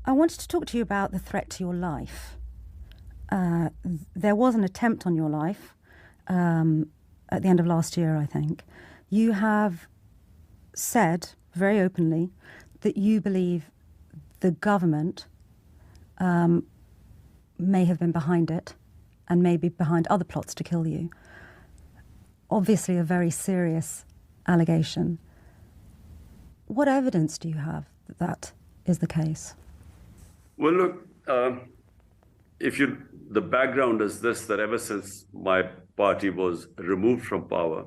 I wanted to talk to you about the threat to your life. There was an attempt on your life at the end of last year, I think. You have said very openly that you believe the government may have been behind it and may be behind other plots to kill you. Obviously a very serious allegation. What evidence do you have that that is the case? Well, look, the background is this, that ever since my party was removed from power,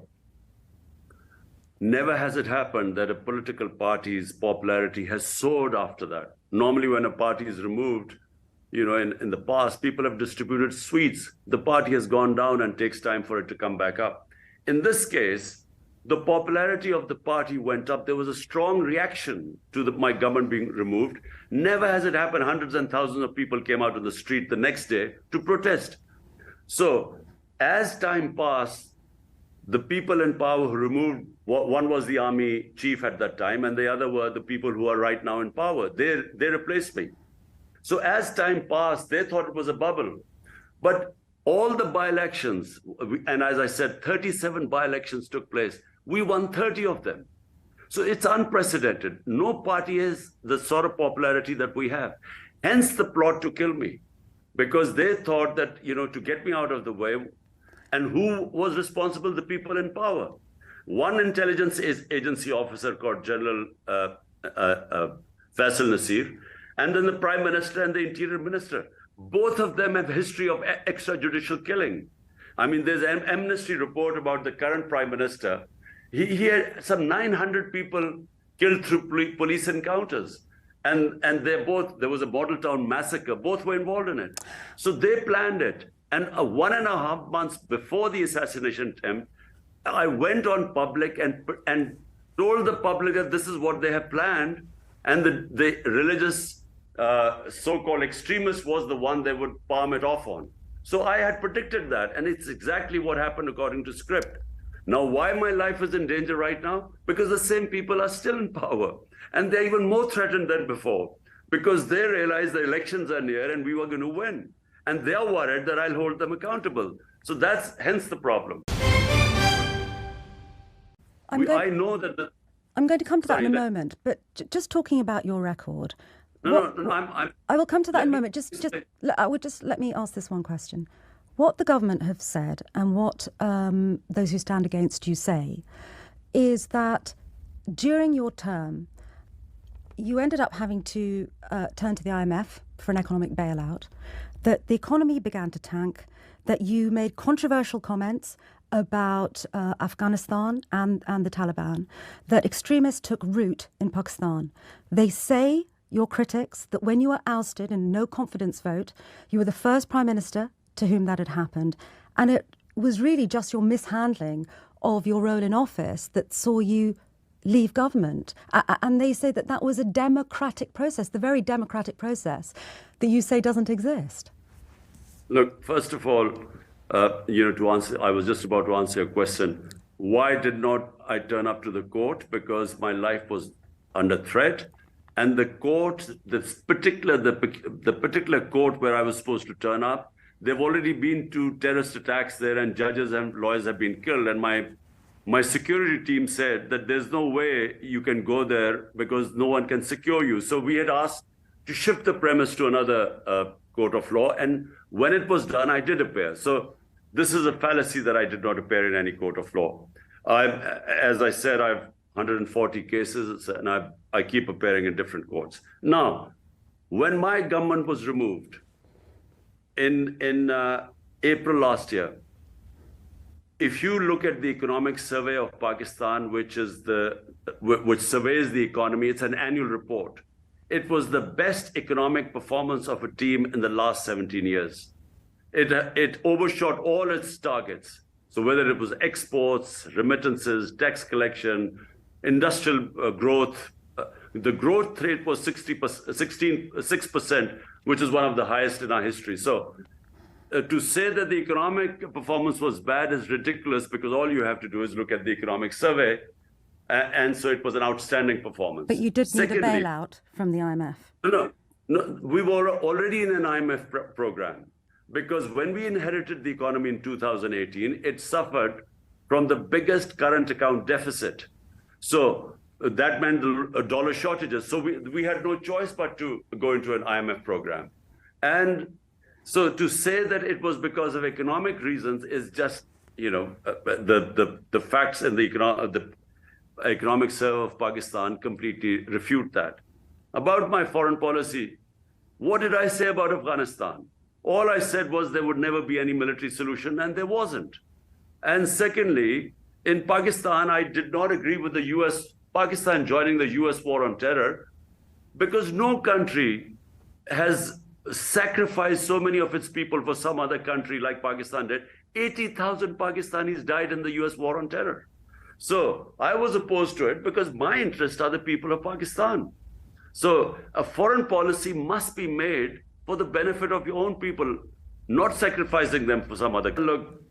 never has it happened that a political party's popularity has soared after that. Normally when a party is removed, in the past, people have distributed sweets. The party has gone down and takes time for it to come back up. In this case, the popularity of the party went up. There was a strong reaction to my government being removed. Never has it happened. Hundreds and thousands of people came out on the street the next day to protest. So as time passed, the people in power who removed, one was the army chief at that time, and the other were the people who are right now in power. They replaced me. So as time passed, they thought it was a bubble. But all the by-elections, and as I said, 37 by-elections took place. We won 30 of them. So it's unprecedented. No party has the sort of popularity that we have. Hence the plot to kill me, because they thought that, to get me out of the way. And who was responsible? The people in power. One intelligence agency officer called General Faisal Nasir, and then the Prime Minister and the Interior Minister. Both of them have a history of extrajudicial killing. I mean, there's an amnesty report about the current Prime Minister. He had some 900 people killed through police encounters. And there was a Model Town massacre. Both were involved in it. So they planned it. And 1.5 months before the assassination attempt, I went on public and told the public that this is what they have planned. And the religious so-called extremist was the one they would palm it off on. So I had predicted that, and it's exactly what happened according to script. Now, why my life is in danger right now? Because the same people are still in power, and they're even more threatened than before, because they realize the elections are near and we were going to win, and they're worried that I'll hold them accountable. So that's hence the problem. I'm going to come to that in a moment, but just talking about your record. I will come to that in a moment. Let me ask this one question. What the government have said and what those who stand against you say is that during your term, you ended up having to turn to the IMF for an economic bailout, that the economy began to tank, that you made controversial comments about Afghanistan and the Taliban, that extremists took root in Pakistan. They say, your critics, that when you were ousted in a no-confidence vote, you were the first Prime Minister to whom that had happened. And it was really just your mishandling of your role in office that saw you leave government. And they say that that was a democratic process, the very democratic process that you say doesn't exist. Look, first of all, to answer, I was just about to answer your question. Why did not I turn up to the court? Because my life was under threat. And the court, the particular court where I was supposed to turn up, there've already been 2 terrorist attacks there, and judges and lawyers have been killed. And my security team said that there's no way you can go there because no one can secure you. So we had asked to shift the premise to another court of law. And when it was done, I did appear. So this is a fallacy that I did not appear in any court of law. As I said, I've 140 cases, and I keep appearing in different courts. Now, when my government was removed in April last year, if you look at the economic survey of Pakistan, which surveys the economy, it's an annual report. It was the best economic performance of a team in the last 17 years. It overshot all its targets. So whether it was exports, remittances, tax collection, industrial growth, the growth rate was 6%, which is one of the highest in our history. So to say that the economic performance was bad is ridiculous, because all you have to do is look at the economic survey. And so it was an outstanding performance. But you did need a bailout from the IMF. No, No, we were already in an IMF program, because when we inherited the economy in 2018, it suffered from the biggest current account deficit. So that meant dollar shortages. So we had no choice but to go into an IMF program. And so to say that it was because of economic reasons is just, the facts and the economic survey of Pakistan completely refute that. About my foreign policy, what did I say about Afghanistan? All I said was there would never be any military solution, and there wasn't. And secondly, in Pakistan, I did not agree with Pakistan joining the US war on terror, because no country has sacrificed so many of its people for some other country like Pakistan did. 80,000 Pakistanis died in the US war on terror. So I was opposed to it because my interests are the people of Pakistan. So a foreign policy must be made for the benefit of your own people, not sacrificing them for some other. Look,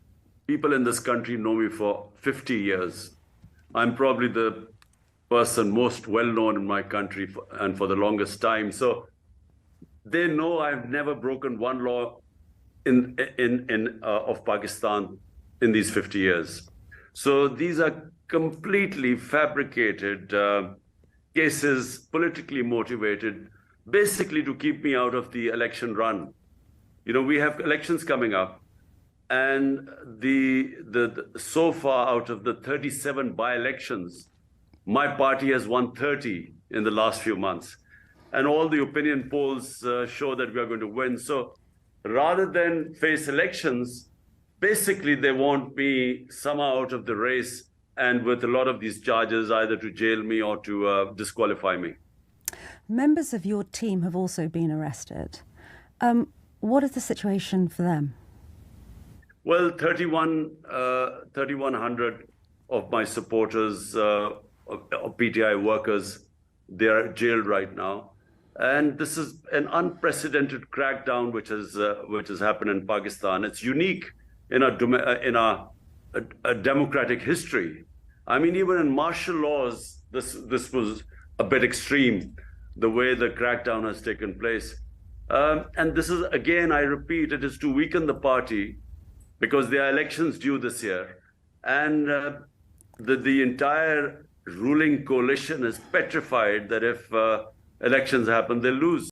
people in this country know me for 50 years. I'm probably the person most well-known in my country and for the longest time. So they know I've never broken one law of Pakistan in these 50 years. So these are completely fabricated cases, politically motivated, basically to keep me out of the election run. We have elections coming up, and so far out of the 37 by-elections, my party has won 30 in the last few months. And all the opinion polls show that we are going to win. So rather than face elections, basically they want me somehow out of the race, and with a lot of these charges, either to jail me or to disqualify me. Members of your team have also been arrested. What is the situation for them? Well, 3,100 of my supporters, of PTI workers, they are jailed right now. And this is an unprecedented crackdown which has happened in Pakistan. It's unique in a democratic history. I mean, even in martial laws, this was a bit extreme, the way the crackdown has taken place. And this is, again, I repeat, it is to weaken the party, because there are elections due this year. And the entire ruling coalition is petrified that if elections happen, they'll lose.